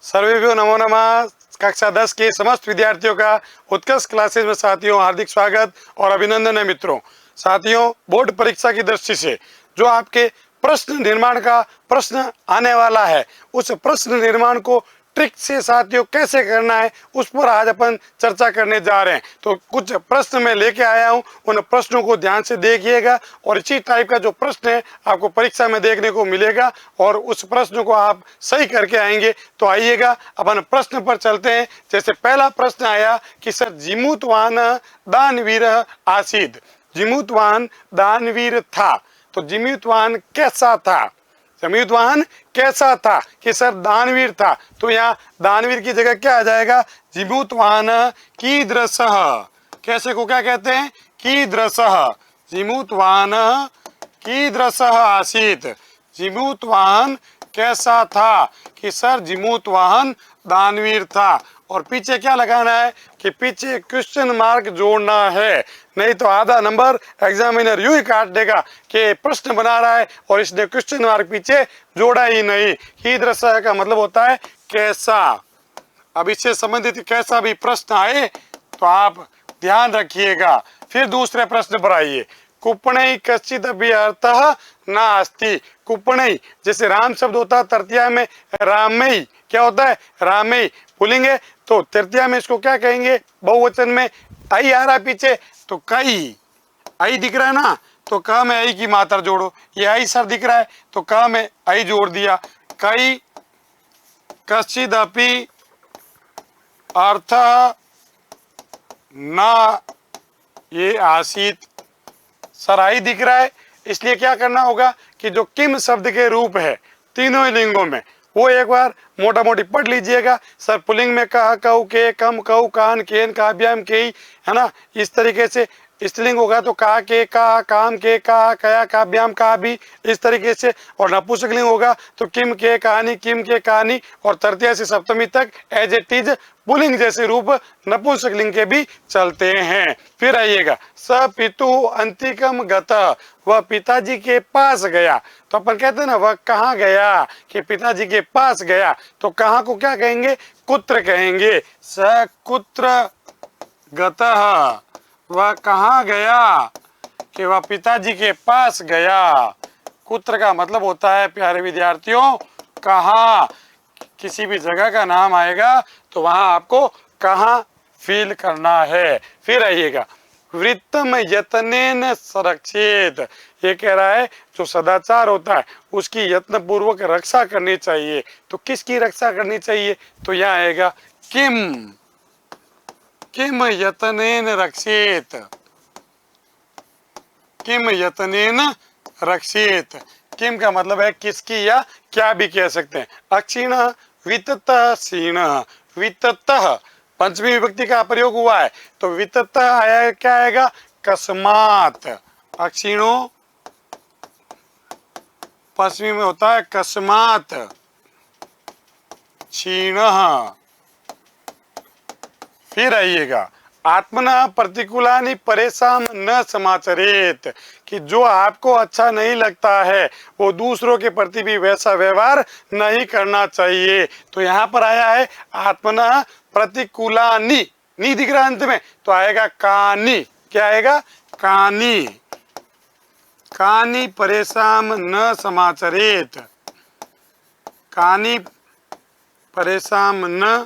सर्वेभ्यो नमो नमः। कक्षा 10 के समस्त विद्यार्थियों का उत्कर्ष क्लासेस में साथियों हार्दिक स्वागत और अभिनंदन है मित्रों। साथियों, बोर्ड परीक्षा की दृष्टि से जो आपके प्रश्न निर्माण का प्रश्न आने वाला है, उस प्रश्न निर्माण को ट्रिक से साथियों कैसे करना है, उस पर आज अपन चर्चा करने जा रहे हैं। तो कुछ प्रश्न मैं लेके आया हूं, उन प्रश्नों को ध्यान से देखिएगा और इसी टाइप का जो प्रश्न है आपको परीक्षा में देखने को मिलेगा और उस प्रश्न को आप सही करके आएंगे। तो आइएगा अपन प्रश्न पर चलते हैं। जैसे पहला प्रश्न आया कि सर जिमूतवान दानवीर आसीद, जिमूतवान दानवीर था, तो जिमूतवान कैसा था, जिमूतवान कैसा था कि सर दानवीर था, तो यहाँ दानवीर की जगह क्या आ जाएगा, जिमूतवान कीदृशः। कैसे को क्या कहते हैं, कीदृशः, जिमूतवान कीदृशः आसीत, जिमूतवान कैसा था कि सर जिमूतवान दानवीर था। और पीछे क्या लगाना है कि पीछे क्वेश्चन मार्क जोड़ना है, नहीं तो आधा नंबर एग्जामिनर यूं ही काट देगा कि प्रश्न बना रहा है और इसने क्वेश्चन मार्क पीछे जोड़ा ही नहीं। कीदृशः का मतलब होता है कैसा। अब इससे संबंधित कैसा भी प्रश्न आए तो आप ध्यान रखिएगा। फिर दूसरे प्रश्न पर आइए। कुपणई कश्चित भी अर्थः नास्ति। कुपणई जैसे राम शब्द होता है तृतीया में रामई, क्या होता है रामई पुल्लिंग है, तो तृतीया में इसको क्या कहेंगे, बहुवचन में आई आ रहा पीछे तो कई, आई दिख रहा है ना, तो क में आई की मात्रा जोड़ो। ये आई सर दिख रहा है तो क में आई जोड़ दिया। कई कश्चिदपि अर्थ ना ये आसीत, सर आई दिख रहा है इसलिए क्या करना होगा कि जो किम शब्द के रूप है तीनों ही लिंगों में वो एक बार मोटा मोटी पढ़ लीजिएगा। सर पुल्लिंग में कहा, कहू, के, कम, कहू, कान, केन, काव्याम, के, है ना, इस तरीके से। स्त्रीलिंग होगा तो का, के, का, काम, के, का, कया, काव्याम, का भी, इस तरीके से। और नपुंसकलिंग होगा तो किम, के, कहानी, किम, के, कहानी। और तृतीया से सप्तमी तक एज इट इज पुल्लिंग जैसे रूप नपुंसकलिंग के भी चलते हैं। फिर आइएगा, स पितु अंतिकम गतः, वह पिताजी के पास गया। तो अपन कहते हैं ना वह कहाँ गया, कि पिताजी के पास गया, तो कहाँ को क्या कहेंगे, कुत्र कहेंगे। स कुत्र गतः, वह कहाँ गया, कि वह पिताजी के पास गया। कुत्र का मतलब होता है प्यारे विद्यार्थियों कहाँ, किसी भी जगह का नाम आएगा तो वहां आपको कहाँ फील करना है। फिर आइएगा, वृत्तम यत्नेन संरक्षित, ये कह रहा है जो सदाचार होता है उसकी यत्न पूर्वक रक्षा करनी चाहिए। तो किसकी रक्षा करनी चाहिए, तो यहाँ आएगा किम, किम यत्नेन रक्षित, किम यत्नेन रक्षित। किम का मतलब है किसकी या क्या भी कह सकते हैं। अक्षीण वित्ततः क्षीण, वित्ततः पंचमी विभक्ति का प्रयोग हुआ है तो वित्ततः आया, क्या आएगा, कस्मात। अक्षीणो पश्चिमी में होता है कस्मात क्षीण। फिर आइएगा, आत्मना प्रतिकूलानि परेशान न समाचरेत, कि जो आपको अच्छा नहीं लगता है वो दूसरों के प्रति भी वैसा व्यवहार नहीं करना चाहिए। तो यहाँ पर आया है आत्मना प्रतिकूलानि, नी दिख रहा अंत में तो आएगा कानी, क्या आएगा, कानी, कानी परेशान न समाचरेत, कानी परेशान न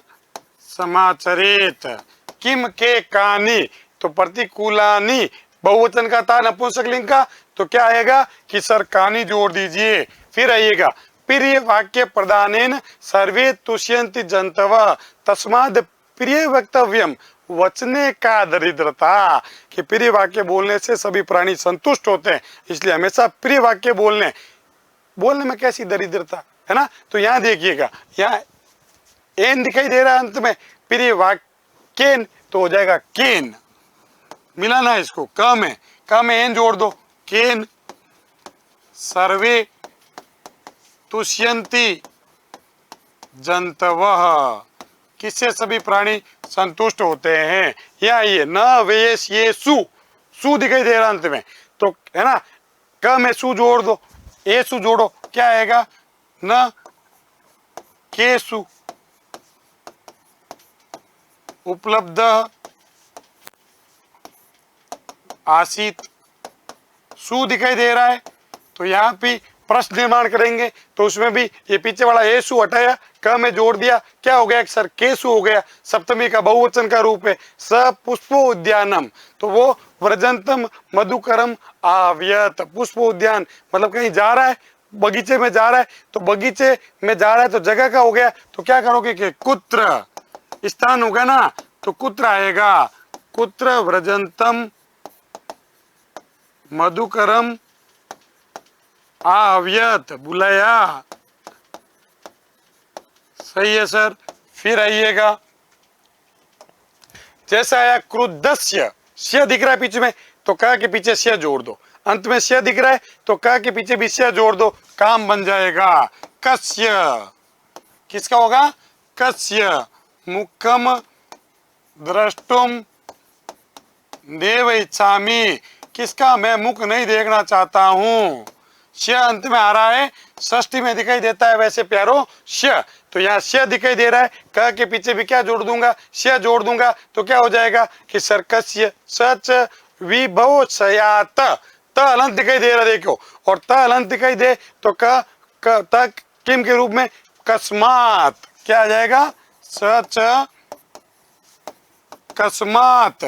समाचरेत। किम के कानी, तो प्रतिकूलानी बहुवचन का था नपुंसकलिंग का, तो क्या आएगा कि सर कानी जोड़ दीजिए। फिर आइएगा, प्रिय वाक्य प्रदानेन सर्वे तुष्यन्ति जंतवः तस्माद् प्रिय वक्तव्यम वचने का दरिद्रता, कि प्रिय वाक्य बोलने से सभी प्राणी संतुष्ट होते हैं, इसलिए हमेशा प्रिय वाक्य बोलने में कैसी दरिद्रता है ना। तो यहाँ देखिएगा, यहाँ एन दिखाई दे रहा है अंत में, प्रिय वाक्येन तो हो जाएगा केन, मिला ना इसको, क में एन जोड़ दो, केन सर्वे तुष्यन्ति जंतवः, किससे सभी प्राणी संतुष्ट होते हैं। या ये न वेश ये सु दिखाई दे रहा अंत में, तो है ना, क में सु जोड़ दो, ए सु जोड़ो, क्या आएगा, न केसु, उपलब्ध आसित सु दिखाई दे रहा है, तो यहाँ पे प्रश्न निर्माण करेंगे। तो उसमें भी ये पीछे वाला ए सु हटाया, क में जोड़ दिया, क्या हो गया सर, केसु हो गया। सप्तमी का बहुवचन का रूप है, स पुष्पो उद्यानम, तो वो व्रजंतम मधुकरम आव्यत। पुष्प उद्यान मतलब कहीं जा रहा है, बगीचे में जा रहा है, तो बगीचे में जा रहा है तो जगह का हो गया, तो क्या करोगे कि कुत्र स्थान होगा ना, तो कुत्र आएगा, कुत्र व्रजंतम मधुकरम आव्यत, बुलाया, सही है सर। फिर आइएगा, जैसा आया क्रुद्धस्य, स्य दिख रहा है पीछे में, तो क के पीछे स्य जोड़ दो। अंत में स्य दिख रहा है तो क के पीछे भी स्य जोड़ दो, काम बन जाएगा। कस्य, किसका होगा, कस्य मुखम द्रष्टुम देव इच्छामि, किसका, मैं मुख नहीं देखना चाहता हूं। श अंत में आ रहा है, षष्ठी में दिखाई देता है वैसे प्यारो श, तो यहाँ श दिखाई दे रहा है, क के पीछे भी क्या जोड़ दूंगा, श जोड़ दूंगा, तो क्या हो जाएगा कि सर्कस्य सच विभव सयात, त अलंत दिखाई दे रहा देखो, और त अलंत दिखाई दे तो त किम के रूप में, कस्मात, क्या आ जाएगा, सच कस्मात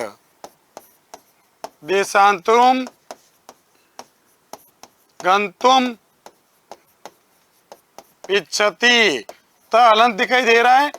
देशांतरम गंतुम इच्छति। त अलंत दिखाई दे रहा है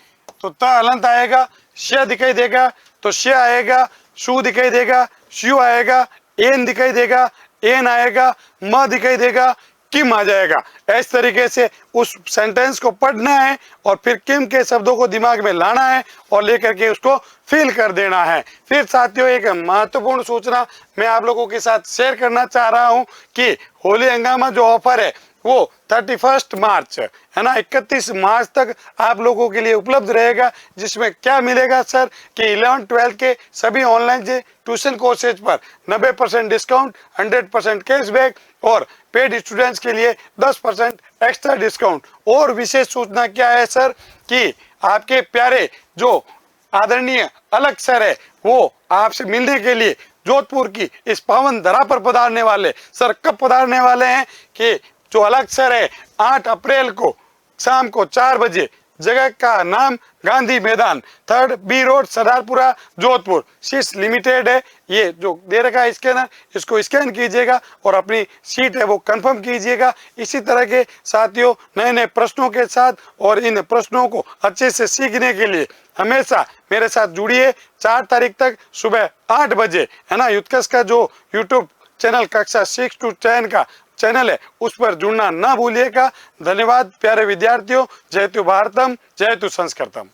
तो त अलंत आएगा, श दिखाई देगा तो श आएगा, शु दिखाई देगा, शु आएगा, एन दिखाई देगा, एन आएगा, म दिखाई देगा, किम आ जाएगा। इस तरीके से उस सेंटेंस को पढ़ना है और फिर किम के शब्दों को दिमाग में लाना है और लेकर के उसको फिल कर देना है। फिर साथियों एक महत्वपूर्ण सूचना मैं आप लोगों के साथ शेयर करना चाह रहा हूं कि होली हंगामा जो ऑफर है वो 31 मार्च है ना, 31 मार्च तक आप लोगों के लिए उपलब्ध रहेगा, जिसमें क्या मिलेगा सर कि 11-12 के सभी ऑनलाइन ट्यूशन कोर्सेज पर 90% डिस्काउंट, 100% कैशबैक और पेड स्टूडेंट्स के लिए 10% एक्स्ट्रा डिस्काउंट। और विशेष सूचना क्या है सर कि आपके प्यारे जो आदरणीय अलग सर है वो आपसे मिलने के लिए जोधपुर की इस पावन धरा पर पधारने वाले। सर कब पधारने वाले हैं कि जो अलग सर है 8 अप्रैल को शाम को 4 बजे, जगह का नाम Gandhi Maidan, 3rd B road, Sardarpura, Jodhpur. Seats limited है, ये जो दे रखा है स्कैनर, इसको स्कैन कीजिएगा और अपनी सीट है वो कंफर्म कीजिएगा। इसी तरह के साथियों नए नए प्रश्नों के साथ और इन प्रश्नों को अच्छे से सीखने के लिए हमेशा मेरे साथ जुड़िए। 4 तारीख तक सुबह 8 बजे है ना, युतकस का जो यूट्यूब चैनल कक्षा 6 to 10 का चैनल है उस पर जुड़ना ना भूलिएगा। धन्यवाद प्यारे विद्यार्थियों। जयतु भारतम, जयतु संस्कृतम।